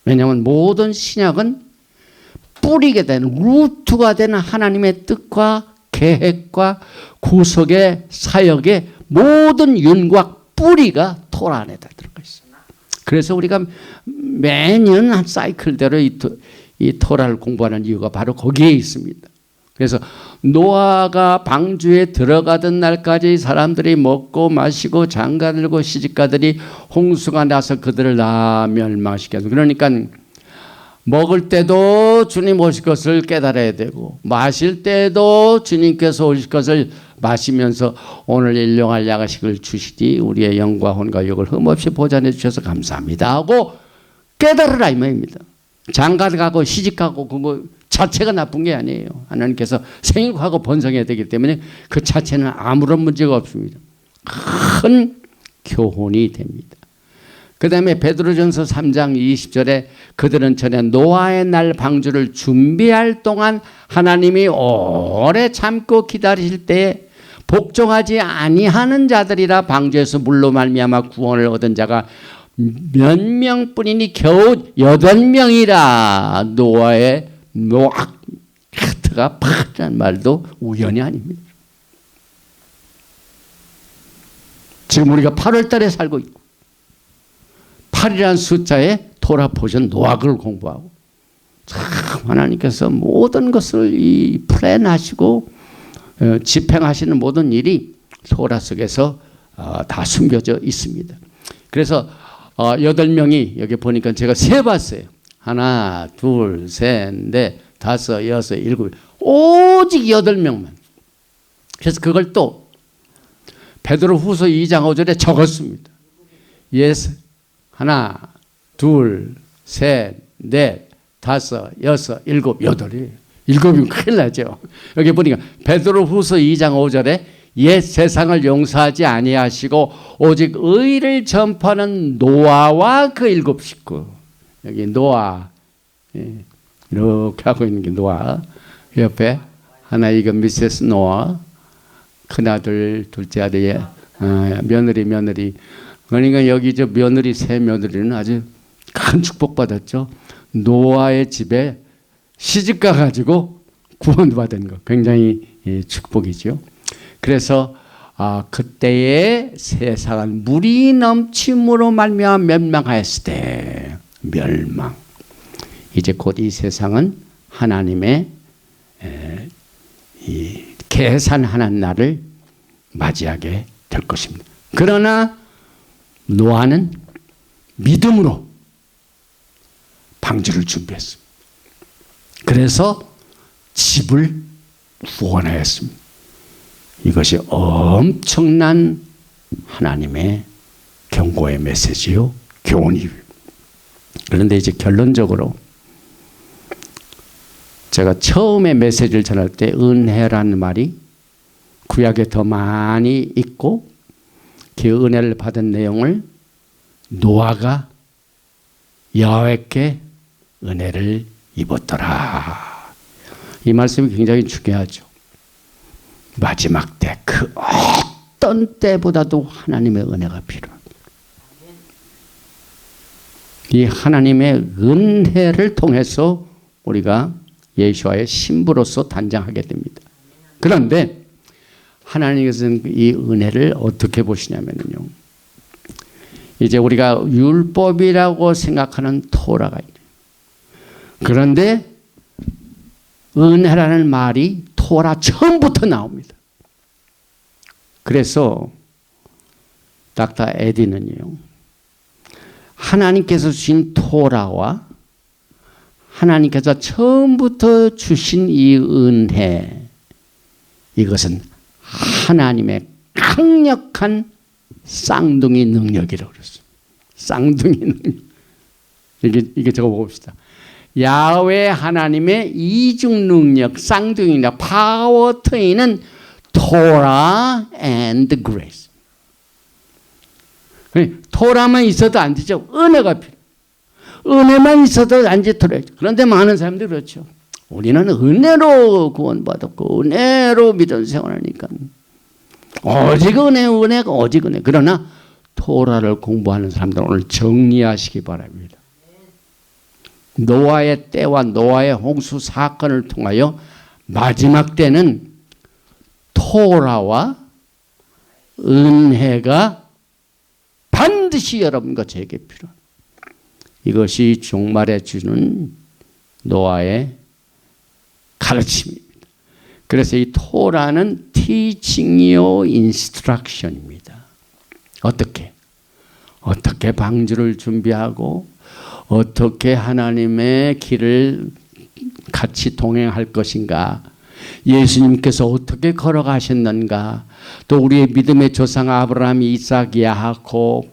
왜냐하면 모든 신약은 뿌리게 되는 루트가 되는 하나님의 뜻과 계획과 구속의 사역의 모든 윤곽 뿌리가 토라 안에다 들어가 있어요. 그래서 우리가 매년 한 사이클대로 이 토라를 공부하는 이유가 바로 거기에 있습니다. 그래서 노아가 방주에 들어가던 날까지 사람들이 먹고 마시고 장가들고 시집가들이 홍수가 나서 그들을 다 멸망시켰어요. 그러니까 먹을 때도 주님 오실 것을 깨달아야 되고 마실 때도 주님께서 오실 것을 마시면서 오늘 일용할 야식을 주시니 우리의 영과 혼과 육을 흠없이 보존해 주셔서 감사합니다 하고 깨달으라 이 말입니다. 장가가고 시집가고 그거 자체가 나쁜 게 아니에요. 하나님께서 생육하고 번성해야 되기 때문에 그 자체는 아무런 문제가 없습니다. 큰 교훈이 됩니다. 그 다음에 베드로전서 3장 20절에 그들은 전에 노아의 날 방주를 준비할 동안 하나님이 오래 참고 기다리실 때에 복종하지 아니하는 자들이라 방주에서 물로 말미암아 구원을 얻은 자가 몇 명뿐이니 겨우 8명이라. 노아의 노악 카트가 파란 말도 우연이 아닙니다. 지금 우리가 8월 달에 살고 있고 8이라는 숫자에 토라 포션 노악을 공부하고 참 하나님께서 모든 것을 이 플랜하시고 집행하시는 모든 일이 토라 속에서 다 숨겨져 있습니다. 그래서 8명이 여기 보니까 제가 세봤어요. 하나, 둘, 셋, 넷, 다섯, 여섯, 일곱, 오직 8명만. 그래서 그걸 또 베드로후서 2장 5절에 적었습니다. 예수 하나, 둘, 셋, 넷, 다섯, 여섯, 일곱, 여덟이에요. 일곱이면 큰일 나죠. 여기 보니까 베드로후서 2장 5절에 옛 세상을 용서하지 아니하시고 오직 의를 전파하는 노아와 그 7 식구. 여기 노아 이렇게 하고 있는 게 노아. 옆에 하나 이건 미세스 노아, 큰아들, 둘째 아들의 며느리. 그러니까 여기 저 며느리 세 며느리는 아주 큰 축복 받았죠. 노아의 집에 시집가 가지고 구원받은 거 굉장히 축복이죠. 그래서 그때의 세상은 물이 넘침으로 말미암아 멸망하였을 때 멸망. 이제 곧 이 세상은 하나님의 이 계산하는 날을 맞이하게 될 것입니다. 그러나 노아는 믿음으로 방주를 준비했습니다. 그래서 집을 구원하였습니다. 이것이 엄청난 하나님의 경고의 메시지요, 교훈이. 그런데 이제 결론적으로 제가 처음에 메시지를 전할 때 은혜라는 말이 구약에 더 많이 있고 그 은혜를 받은 내용을 노아가 여호와께 은혜를 입었더라. 이 말씀이 굉장히 중요하죠. 마지막 때 그 어떤 때보다도 하나님의 은혜가 필요합니다. 이 하나님의 은혜를 통해서 우리가 예수와의 신부로서 단장하게 됩니다. 그런데 하나님께서는 이 은혜를 어떻게 보시냐면요, 이제 우리가 율법이라고 생각하는 토라가 있어요. 그런데 은혜라는 말이 토라 처음부터 나옵니다. 그래서 닥터 에디는요, 하나님께서 주신 토라와 하나님께서 처음부터 주신 이 은혜, 이것은 하나님의 강력한 쌍둥이 능력이라고 그랬어요. 쌍둥이 능력. 이게 적어 봅시다. 야훼 하나님의 이중 능력, 쌍둥이 능력, 파워 트윈은 Torah and grace. 토라만 있어도 안 되죠. 은혜가 필요. 은혜만 있어도 안 되더래요. 그런데 많은 사람들이 그렇죠. 우리는 은혜로 구원받았고 은혜로 믿음 생활하니까 오직 은혜, 은혜가 오직 은혜. 그러나 토라를 공부하는 사람들은 오늘 정리하시기 바랍니다. 노아의 때와 노아의 홍수 사건을 통하여 마지막 때는 토라와 은혜가 반드시 여러분과 제게 필요합니다. 이것이 종말에 주는 노아의 가르침입니다. 그래서 이 토라는 teaching you instruction입니다. 어떻게 방주를 준비하고 어떻게 하나님의 길을 같이 동행할 것인가, 예수님께서 어떻게 걸어가셨는가, 또 우리의 믿음의 조상 아브라함, 이삭, 야곱,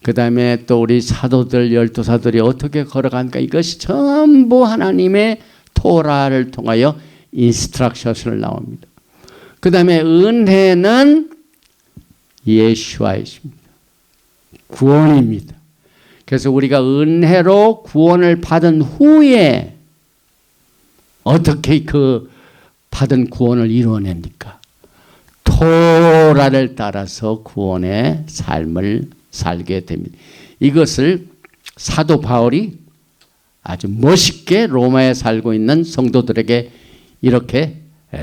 그 다음에 또 우리 사도들, 12사들이 어떻게 걸어간가, 이것이 전부 하나님의 토라를 통하여 인스트럭션을 나옵니다. 그 다음에 은혜는 예수와이십니다. 구원입니다. 그래서 우리가 은혜로 구원을 받은 후에 어떻게 그 받은 구원을 이루어냅니까? 토라를 따라서 구원의 삶을 살게 됩니다. 이것을 사도 바울이 아주 멋있게 로마에 살고 있는 성도들에게 이렇게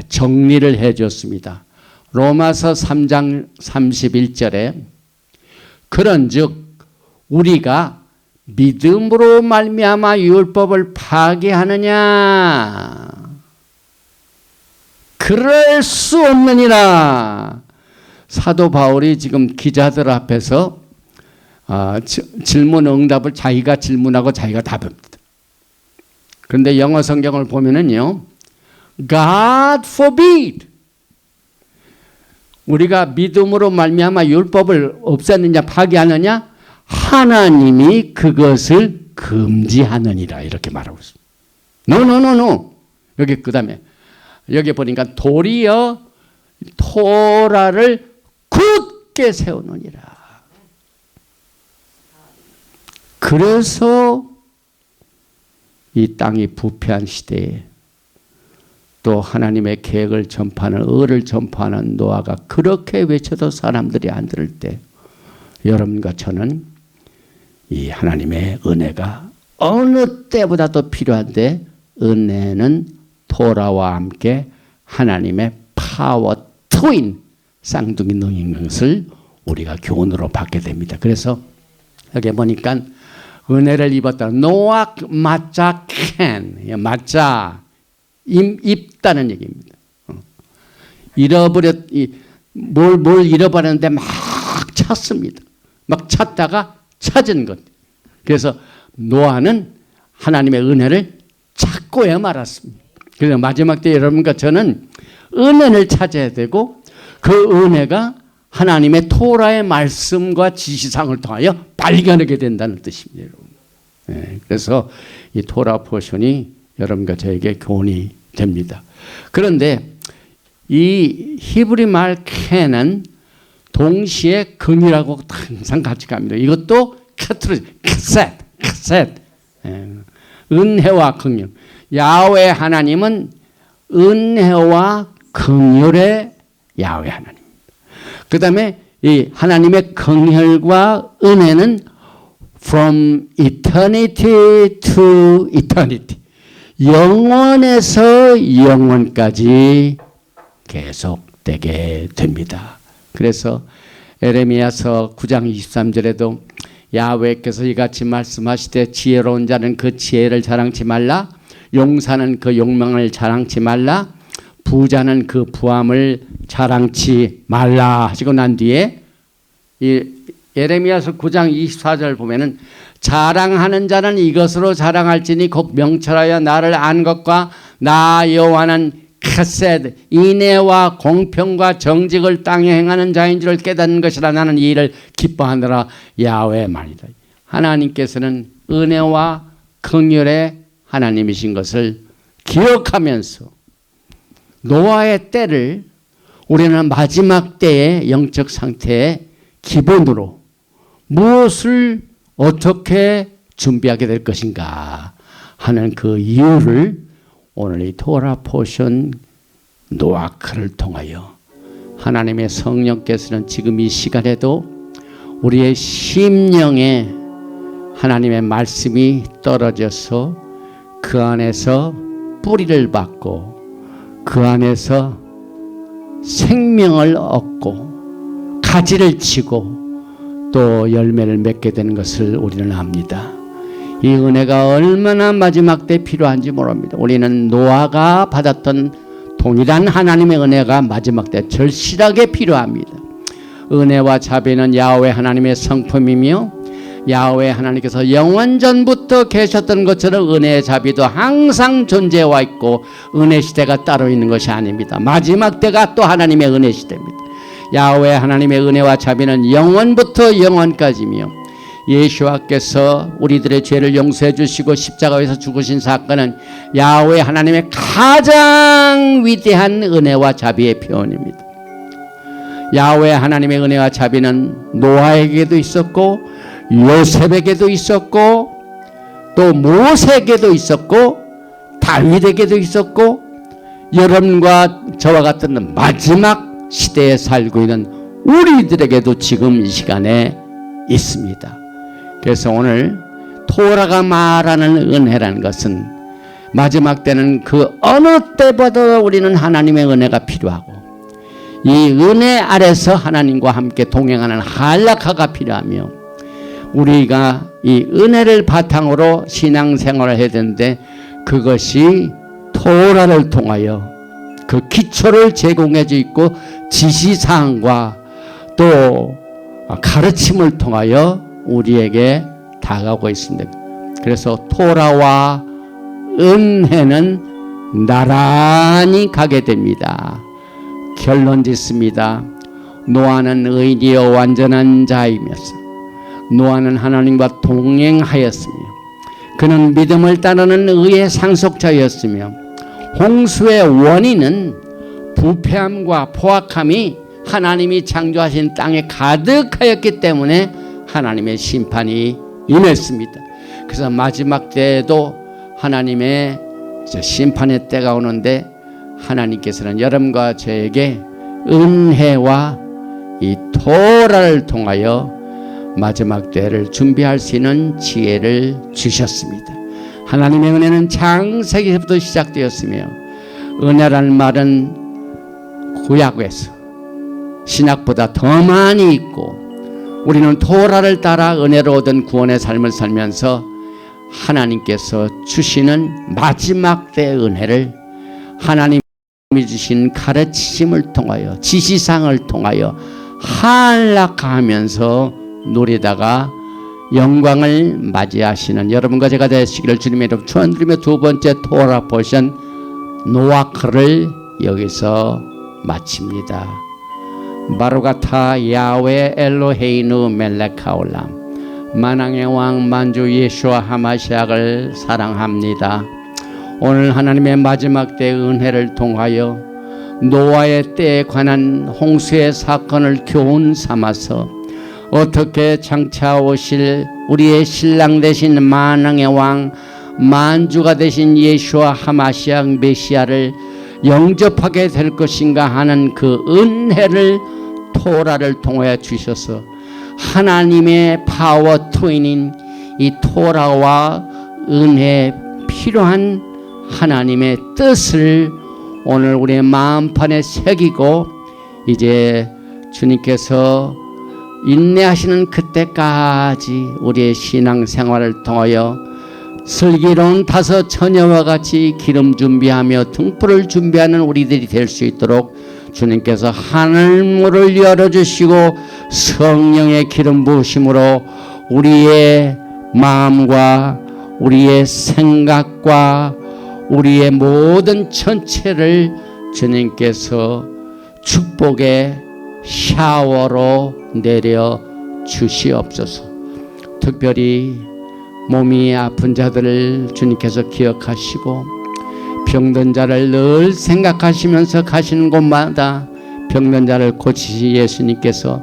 정리를 해줬습니다. 로마서 3장 31절에 그런즉 우리가 믿음으로 말미암아 율법을 파괴하느냐? 그럴 수 없느니라. 사도 바울이 지금 기자들 앞에서 질문 응답을 자기가 질문하고 자기가 답합니다. 그런데 영어 성경을 보면은요, God forbid. 우리가 믿음으로 말미암아 율법을 없애느냐 파괴하느냐? 하나님이 그것을 금지하느니라 이렇게 말하고 있습니다. No. 여기 그 다음에 여기 보니까 도리어 토라를 굳게 세우느니라. 그래서 이 땅이 부패한 시대에 또 하나님의 계획을 전파하는, 의를 전파하는 노아가 그렇게 외쳐도 사람들이 안 들을 때 여러분과 저는 이 하나님의 은혜가 어느 때보다도 필요한데, 은혜는 토라와 함께 하나님의 파워 트윈 쌍둥이 능인 것을 우리가 교훈으로 받게 됩니다. 그래서 여기 보니까 은혜를 입었다. 노아 맞자 캔, 맞자 입다는 얘기입니다. 뭘 잃어버렸는데 막 찾습니다. 막 찾다가 찾은 것. 그래서 노아는 하나님의 은혜를 찾고야 말았습니다. 그래서 마지막 때 여러분과 저는 은혜를 찾아야 되고 그 은혜가 하나님의 토라의 말씀과 지시상을 통하여 발견하게 된다는 뜻입니다. 네, 그래서 이 토라 포션이 여러분과 저에게 교훈이 됩니다. 그런데 이 히브리 말 캔은 동시에 근이라고 항상 같이 갑니다. 이것도 카셋. 은혜와 긍휼. 야훼 하나님은 은혜와 긍휼의 야훼 하나님. 그 다음에 이 하나님의 긍휼과 은혜는 from eternity to eternity. 영원에서 영원까지 계속되게 됩니다. 그래서 에레미야서 9장 23절에도 야훼께서 이같이 말씀하시되 지혜로운 자는 그 지혜를 자랑치 말라, 용사는 그 용명을 자랑치 말라, 부자는 그 부함을 자랑치 말라 하시고 난 뒤에 이 예레미야서 9장 24절 보면은 자랑하는 자는 이것으로 자랑할지니 곧 명철하여 나를 안 것과 나 여호와는 카세드 인애와 공평과 정직을 땅에 행하는 자인 줄을 깨닫는 것이라. 나는 이 일을 기뻐하느라 야훼의 말이다. 하나님께서는 은혜와 긍휼의 하나님이신 것을 기억하면서 노아의 때를 우리는 마지막 때의 영적 상태의 기본으로 무엇을 어떻게 준비하게 될 것인가 하는 그 이유를 오늘 이 토라 포션 노아크를 통하여 하나님의 성령께서는 지금 이 시간에도 우리의 심령에 하나님의 말씀이 떨어져서 그 안에서 뿌리를 받고 그 안에서 생명을 얻고 가지를 치고 또 열매를 맺게 되는 것을 우리는 압니다. 이 은혜가 얼마나 마지막 때 필요한지 모릅니다. 우리는 노아가 받았던 동일한 하나님의 은혜가 마지막 때 절실하게 필요합니다. 은혜와 자비는 야훼 하나님의 성품이며 야훼 하나님께서 영원전부터 계셨던 것처럼 은혜의 자비도 항상 존재와 있고 은혜 시대가 따로 있는 것이 아닙니다. 마지막 때가 또 하나님의 은혜 시대입니다. 야훼 하나님의 은혜와 자비는 영원부터 영원까지며 예수와께서 우리들의 죄를 용서해 주시고 십자가에서 죽으신 사건은 야훼 하나님의 가장 위대한 은혜와 자비의 표현입니다. 야훼 하나님의 은혜와 자비는 노아에게도 있었고 요셉에게도 있었고 또 모세에게도 있었고 다윗에게도 있었고 여러분과 저와 같은 마지막 시대에 살고 있는 우리들에게도 지금 이 시간에 있습니다. 그래서 오늘 토라가 말하는 은혜라는 것은 마지막 때는 그 어느 때보다 우리는 하나님의 은혜가 필요하고 이 은혜 아래서 하나님과 함께 동행하는 한락화가 필요하며 우리가 이 은혜를 바탕으로 신앙생활을 해야 되는데 그것이 토라를 통하여 그 기초를 제공해 주 있고 지시사항과 또 가르침을 통하여 우리에게 다가오고 있습니다. 그래서 토라와 은혜는 나란히 가게 됩니다. 결론 짓습니다. 노아는 의리여 완전한 자이면서 노아는 하나님과 동행하였으며 그는 믿음을 따르는 의의 상속자였으며 홍수의 원인은 부패함과 포악함이 하나님이 창조하신 땅에 가득하였기 때문에 하나님의 심판이 임했습니다. 그래서 마지막 때에도 하나님의 심판의 때가 오는데 하나님께서는 여러분과 저에게 은혜와 이 토라를 통하여 마지막 때를 준비할 수 있는 지혜를 주셨습니다. 하나님의 은혜는 창세기부터 시작되었으며 은혜라는 말은 구약에서 신약보다 더 많이 있고 우리는 토라를 따라 은혜로 얻은 구원의 삶을 살면서 하나님께서 주시는 마지막 때의 은혜를 하나님이 주신 가르치심을 통하여 지시상을 통하여 한락하면서 누리다가 영광을 맞이하시는 여러분과 제가 되시기를 주님의 이름으로 축원드리며 두 번째 토라 포션 노아크를 여기서 마칩니다. 바루가타 야훼 엘로헤이누 멜레카올람. 만왕의 왕 만주 예수와 하마시약을 사랑합니다. 오늘 하나님의 마지막 때의 은혜를 통하여 노아의 때에 관한 홍수의 사건을 교훈 삼아서 어떻게 장차 오실 우리의 신랑 되신 만왕의 왕 만주가 되신 예수와 하마시약 메시아를 영접하게 될 것인가 하는 그 은혜를 토라를 통하여 주셔서 하나님의 파워 트윈인 이 토라와 은혜에 필요한 하나님의 뜻을 오늘 우리의 마음판에 새기고 이제 주님께서 인내하시는 그때까지 우리의 신앙생활을 통하여 슬기로운 5 처녀와 같이 기름 준비하며 등불을 준비하는 우리들이 될 수 있도록 주님께서 하늘문을 열어주시고 성령의 기름 부으심으로 우리의 마음과 우리의 생각과 우리의 모든 전체를 주님께서 축복의 샤워로 내려 주시옵소서. 특별히 몸이 아픈 자들을 주님께서 기억하시고 병든 자를 늘 생각하시면서 가시는 곳마다 병든 자를 고치시 예수님께서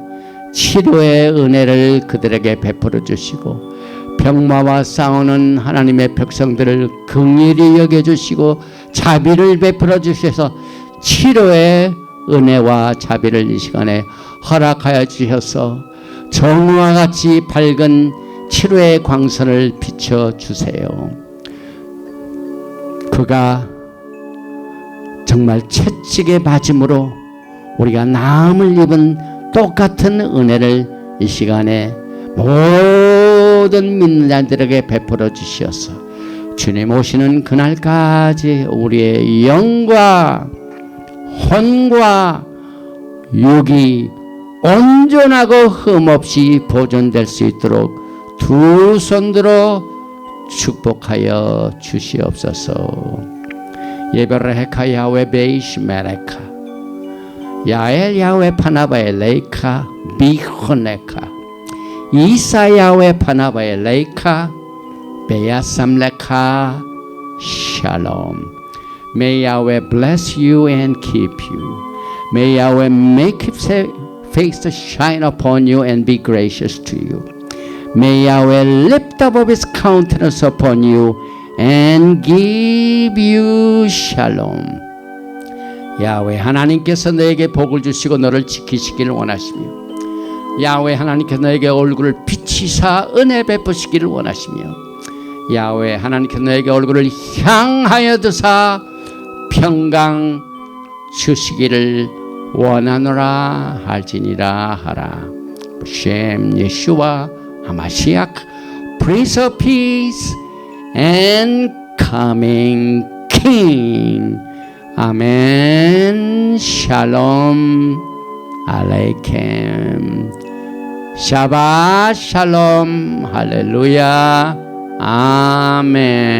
치료의 은혜를 그들에게 베풀어 주시고 병마와 싸우는 하나님의 백성들을 긍휼히 여겨주시고 자비를 베풀어 주셔서 치료의 은혜와 자비를 이 시간에 허락하여 주셔서 정오와 같이 밝은 치료의 광선을 비춰주세요. 그가 정말 채찍에 맞음으로 우리가 나음을 입은 똑같은 은혜를 이 시간에 모든 믿는 자들에게 베풀어 주시어서 주님 오시는 그날까지 우리의 영과 혼과 육이 온전하고 흠없이 보존될 수 있도록 두 손들어 축복하여 주시옵소서. 예베레카 야훼 베이시 메레카 야엘 야훼 파나바에 레이카 비호네카 이사 야훼 파나바에 레이카 베야삼레카 샬롬. May Yahweh bless you and keep you. May Yahweh make his face to shine upon you and be gracious to you. May Yahweh lift up his countenance upon you and give you shalom. 야훼 하나님께서 너에게 복을 주시고 너를 지키시기를 원하시며 야훼 하나님께서 너에게 얼굴을 비치사 은혜 베푸시기를 원하시며 야훼 하나님께서 너에게 얼굴을 향하여 드사 평강 주시기를 원하노라 할지니라 하라. 셴 예수와 하마시약 Prince of Peace and coming King. 아멘. 샬롬 알레이켐. 샤바 샬롬 할렐루야. 아멘.